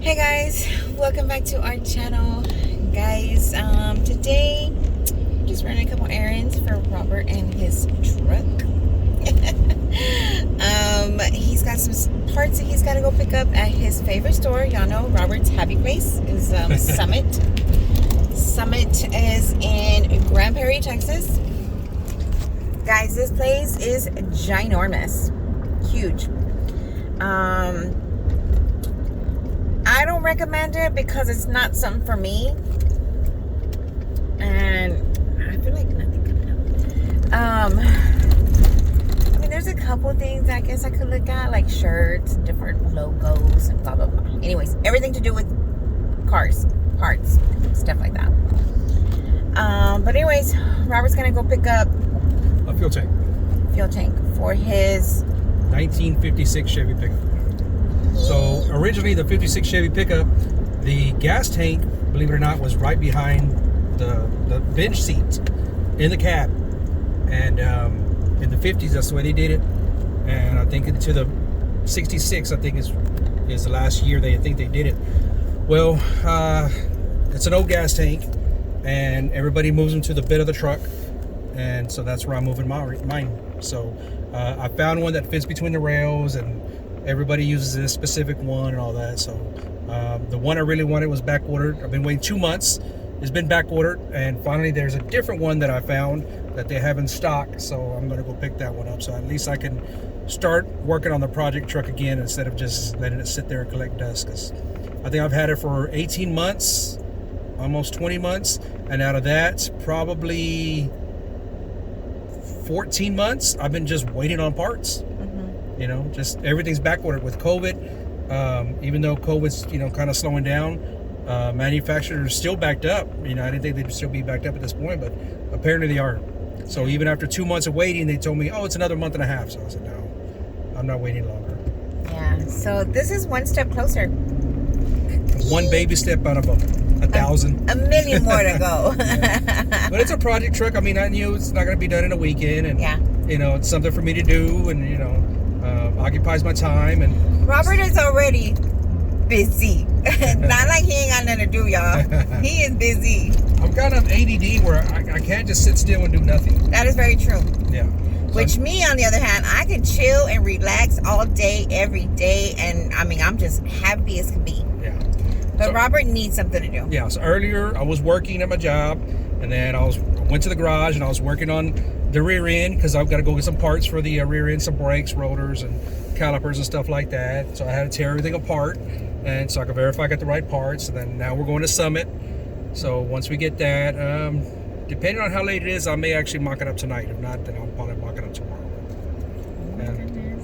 Hey guys, welcome back to our channel. Guys, today I'm just running a couple errands for Robert and his truck. He's got some parts that he's got to go pick up at his favorite store. Y'all know Robert's happy place is Summit. Summit is in Grand Prairie, Texas. Guys, this place is ginormous, huge. I don't recommend it because it's not something for me, and I feel like nothing coming up. I mean, there's a couple things I guess I could look at, like shirts, different logos, and blah blah blah. Anyways, everything to do with cars, parts, stuff like that. But anyways, Robert's gonna go pick up a fuel tank for his 1956 Chevy pickup. So originally the 56 Chevy pickup, the gas tank, believe it or not, was right behind the bench seat in the cab. And in the 50s, that's the way they did it. And I think into the 66, I think is the last year they think they did it. Well, it's an old gas tank, and everybody moves them to the bed of the truck. And so that's where I'm moving mine. So I found one that fits between the rails, and everybody uses this specific one and all that. So the one I really wanted was back ordered. I've been waiting 2 months. It's been back ordered, and finally there's a different one that I found that they have in stock. So I'm gonna go pick that one up. So at least I can start working on the project truck again instead of just letting it sit there and collect dust. Because I think I've had it for 18 months, almost 20 months, and out of that, probably 14 months, I've been just waiting on parts. You know, just everything's back ordered with COVID. Even though COVID's, kind of slowing down, manufacturers are still backed up. I didn't think they'd still be backed up at this point, but apparently they are. So even after 2 months of waiting, they told me, oh, it's another month and a half. So I said, no, I'm not waiting longer. Yeah, so this is one step closer. One baby step out of 1,000. A million more to go. Yeah. But it's a project truck. I mean, I knew it's not going to be done in a weekend. And, it's something for me to do. And, occupies my time. And Robert is already busy. Not like he ain't got nothing to do, y'all. He is busy. I'm kind of ADD where I can't just sit still and do nothing. That is very true. Yeah. Which me, on the other hand, I can chill and relax all day, every day. And I mean, I'm just happy as can be. Yeah. But Robert needs something to do. Yeah. So earlier I was working at my job, and then I went to the garage and I was working on the rear end because I've got to go get some parts for the rear end, some brakes, rotors, and calipers and stuff like that. So I had to tear everything apart, and so I could verify I got the right parts. And then now we're going to Summit. So once we get that, depending on how late it is, I may actually mock it up tonight. If not, then I'll probably mock it up tomorrow.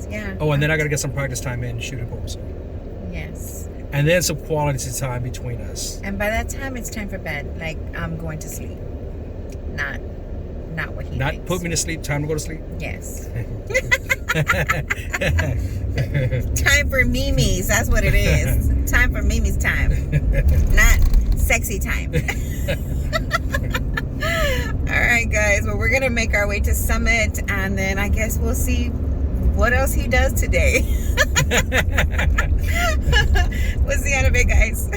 Yeah. Oh, and then I got to get some practice time in shooting poles. Yes. And then some quality time between us. And by that time, it's time for bed. Like, I'm going to sleep. Not what he Not thinks. put me to sleep, time to go to sleep? Yes. Time for Mimi's. That's what it is. Time for Mimi's time. Not sexy time. Alright, guys. Well, we're going to make our way to Summit, and then I guess we'll see what else he does today. We'll see you in a bit, guys.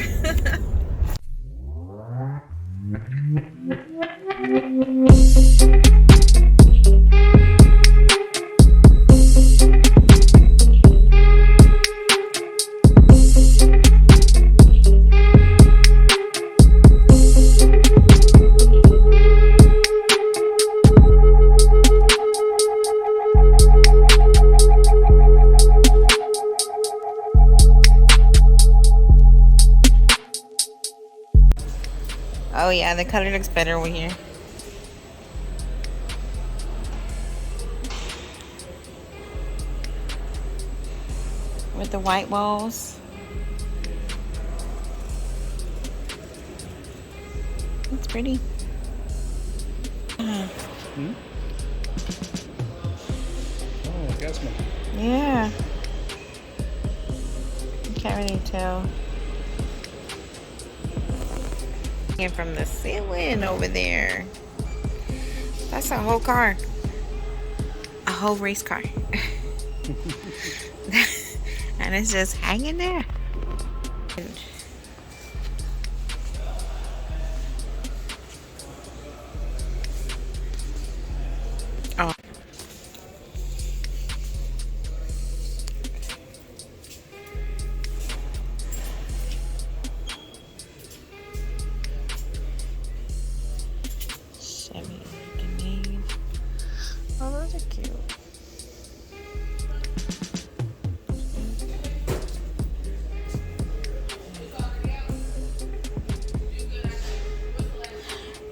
Oh yeah, the color looks better over here. With the white walls. It's pretty. Oh, gas man. Yeah. You can't really tell. And from the ceiling over there. That's a whole car. A whole race car. And it's just hanging there.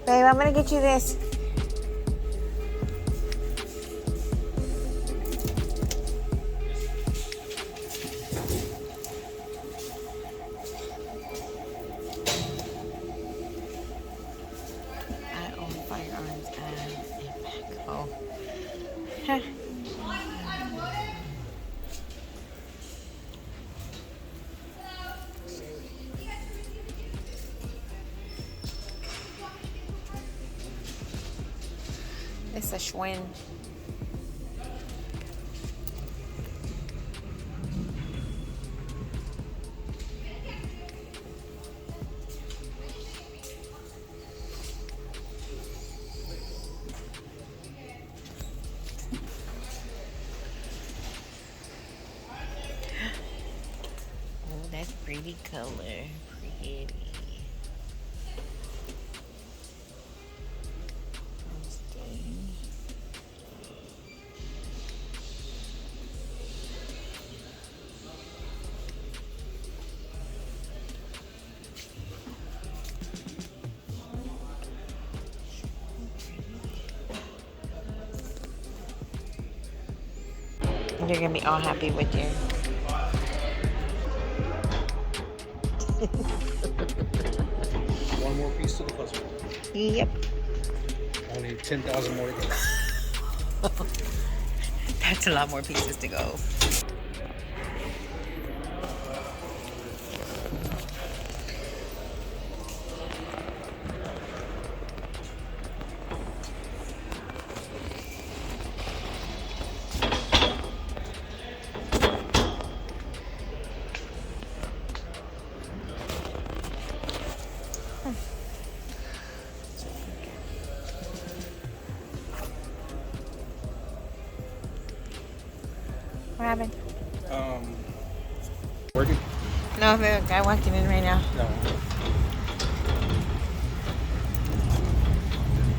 Babe, I'm gonna get you this. I own firearms and impact. Oh. It's a Schwinn. Oh, that's pretty color. Pretty. You're gonna be all happy with you. One more piece to the puzzle. Yep. Only 10,000 more to go. That's a lot more pieces to go. What happened? Working? No, the guy walking in right now. No.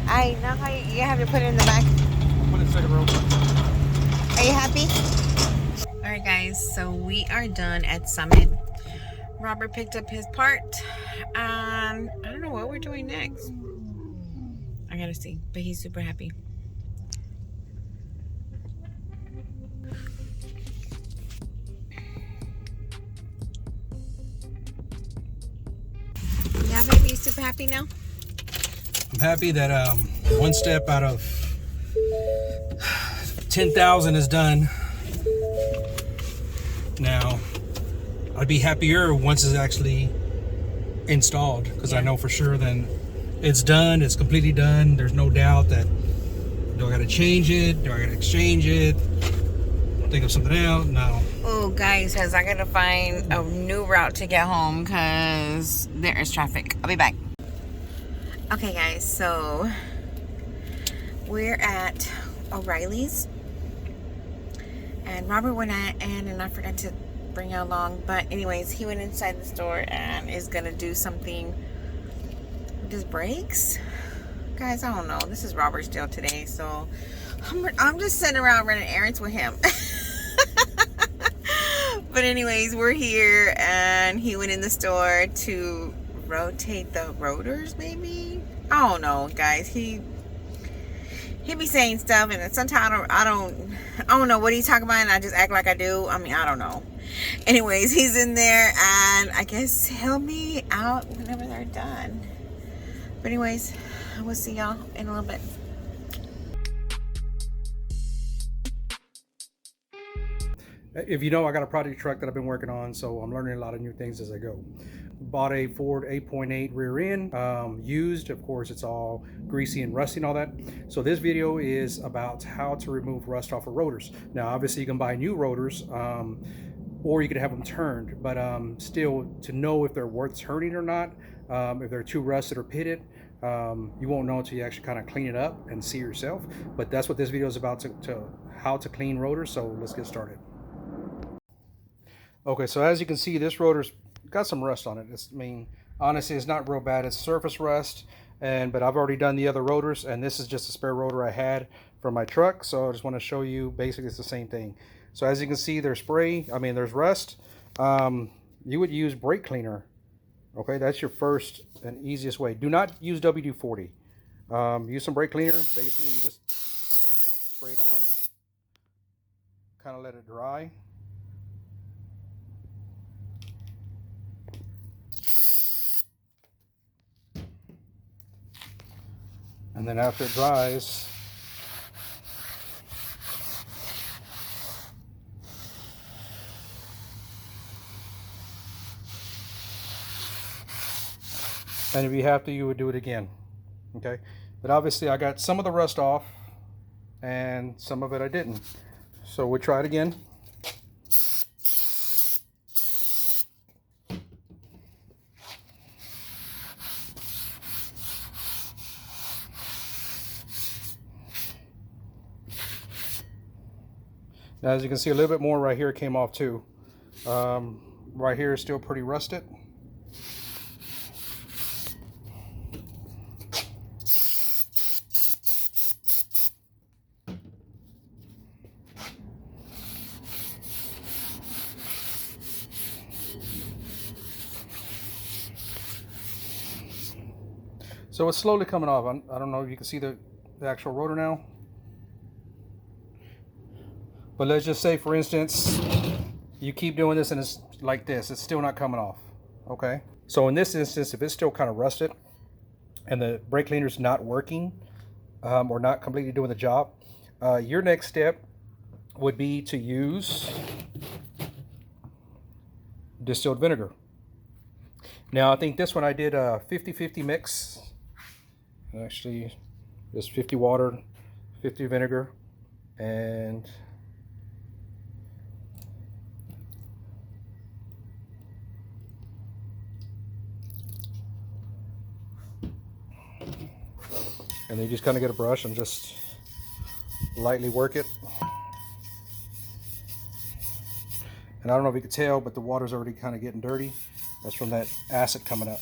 I know how you have to put it in the back. Put it in the second row. Are you happy? All right, guys. So we are done at Summit. Robert picked up his part. I don't know what we're doing next. I gotta see, but he's super happy. Yeah, baby, you super happy now? I'm happy that one step out of 10,000 is done. Now, I'd be happier once it's actually installed, because I know for sure then it's done, it's completely done. There's no doubt that, do I gotta change it? Do I gotta exchange it? Think of something else? No. Oh, guys, because I gotta find a new route to get home because there is traffic. I'll be back. Okay, guys, so we're at O'Reilly's, and Robert went in and I forgot to bring you along, but anyways, he went inside the store and is gonna do something with his brakes. Guys, I don't know, this is Robert's deal today, so I'm just sitting around running errands with him. But anyways, we're here and he went in the store to rotate the rotors, maybe. I don't know, guys. He be saying stuff, and sometimes I don't know what he's talking about, and I just act like I do. I mean, I don't know. Anyways, he's in there, and I guess he'll be out whenever they're done. But anyways, we'll see y'all in a little bit. If you know, I got a project truck that I've been working on, so I'm learning a lot of new things as I go. Bought a Ford 8.8 rear end, used. Of course, it's all greasy and rusty and all that. So this video is about how to remove rust off of rotors. Now, obviously, you can buy new rotors, or you could have them turned. But still, to know if they're worth turning or not, if they're too rusted or pitted, you won't know until you actually kind of clean it up and see yourself. But that's what this video is about, to how to clean rotors. So let's get started. Okay, so as you can see, this rotor's got some rust on it. I mean, honestly, it's not real bad. It's surface rust, but I've already done the other rotors, and this is just a spare rotor I had from my truck. So I just want to show you, basically it's the same thing. So as you can see, there's there's rust. You would use brake cleaner. Okay, that's your first and easiest way. Do not use WD-40. Use some brake cleaner. Basically, you just spray it on, kind of let it dry. And then after it dries, and if you have to, you would do it again. Okay, but obviously I got some of the rust off and some of it I didn't. So we'll try it again. Now, as you can see, a little bit more right here came off too. Right here is still pretty rusted. So it's slowly coming off. I don't know if you can see the actual rotor now. But let's just say, for instance, you keep doing this and it's like this. It's still not coming off. Okay. So in this instance, if it's still kind of rusted and the brake cleaner is not working or not completely doing the job, your next step would be to use distilled vinegar. Now, I think this one I did a 50-50 mix. Actually, just 50 water, 50 vinegar, and then you just kind of get a brush and just lightly work it. And I don't know if you can tell, but the water's already kind of getting dirty. That's from that acid coming up.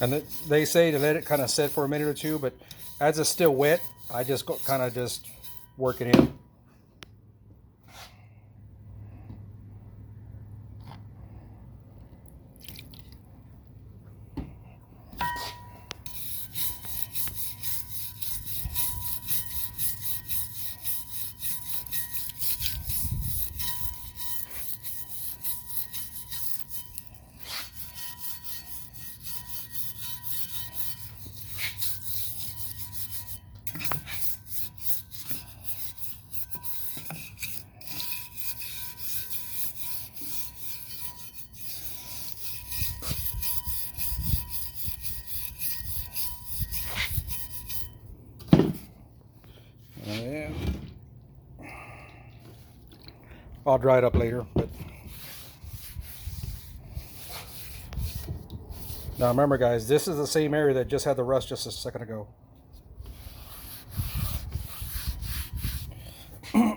And they say to let it kind of set for a minute or two, but as it's still wet, I just kind of just work it in. And I'll dry it up later. But now remember, guys, this is the same area that just had the rust just a second ago.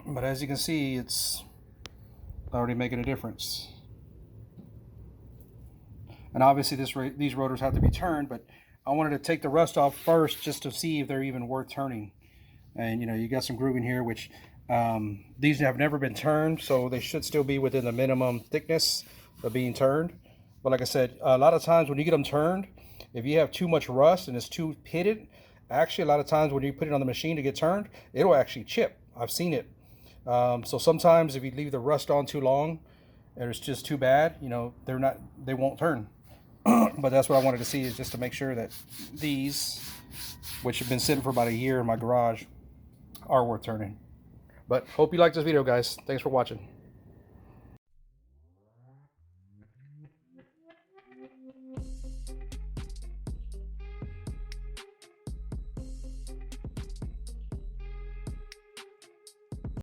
But as you can see, it's already making a difference. And obviously these rotors have to be turned, but I wanted to take the rust off first just to see if they're even worth turning. And you know, you got some grooving here, which these have never been turned, so they should still be within the minimum thickness of being turned. But like I said, a lot of times when you get them turned, if you have too much rust and it's too pitted, actually a lot of times when you put it on the machine to get turned, it'll actually chip. I've seen it. So sometimes if you leave the rust on too long and it's just too bad, you know, they won't turn. But that's what I wanted to see, is just to make sure that these, which have been sitting for about a year in my garage, are worth turning. But hope you liked this video, guys. Thanks for watching.